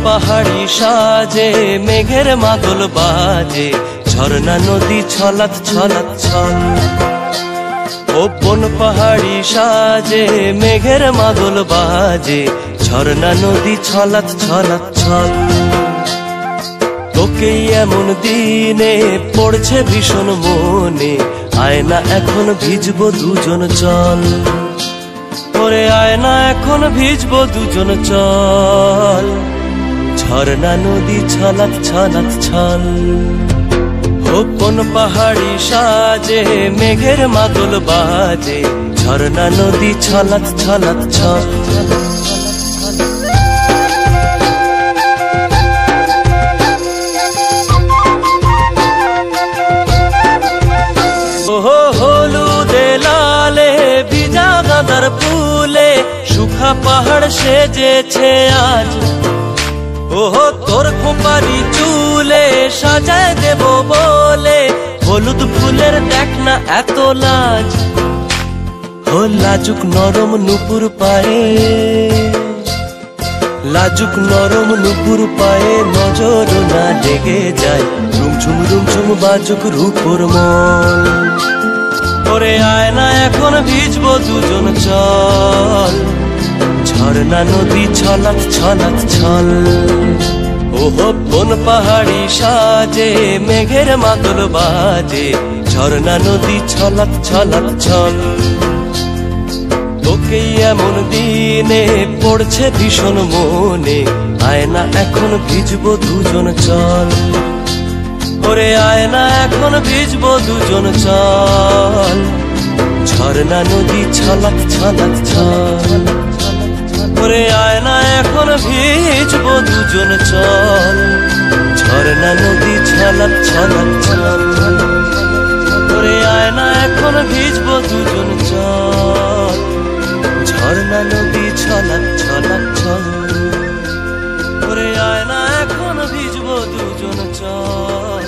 পাহাড়ি সাজে মেঘের মাদল বাজে, ঝর্ণা নদী ছলাৎ ছলাৎ ছল। ও বন পাহাড়ি সাজে মেঘের মাদল বাজে, ঝর্ণা নদী ছলাৎ ছলাৎ ছল। তোকেই এমন দিনে পড়ছে ভীষণ মনে, আয়না এখন ভিজবো দুজন চল। ওরে আয়না এখন ভিজবো দুজন চল, ঝর্ণা নদী ছলাৎ ছলাৎ ছল। ও কোন পাহাড়ি সাজে মেঘের মাদল বাজে, ঝর্ণা নদী ছলাৎ ছলাৎ ছল। ওহো হলুদে লালে ভিজা গাঁদার ফুলে, শুখা পাহাড় সেজেছে আজ। ওহো তোর খোপারি চুলে সাজায় দেব বলে, হলুদ ফুলের দেখ না এত লাজ। ও লাজুক নরম নুপুর পায়ে, লাজুক নরম নুপুর পায়ে নজর না লেগে যায়, রুমঝুম বাজুক রূপর মন। ওরে আয়না এখন ভিজবো দুজন চল, ঝর্ণা নদী ছলাৎ ছলাৎ ছল। ওহো বন পাহাড়ি সাজে মেঘের মাদল বাজে, ঝর্ণা নদী ছলাৎ ছলাৎ ছল। তোকেই এমন দিনে পড়ছে ভীষণ মনে, আয়না এখন ভিজবো দুজন চল। ওরে আয়না এখন ভিজবো দুজন চল, ঝর্ণা নদী ছলাৎ ছলাৎ ছল। ওরে আয়না এখন ভিজবো দুজন চল, ঝর্ণা নদী ছলাৎ ছলাৎ ছল। ওরে আয়না এখন ভিজবো দুজন চল, ঝর্ণা নদী ছলাৎ ছলাৎ ছল। ওরে আয়না এখন ভিজবো দুজন চল।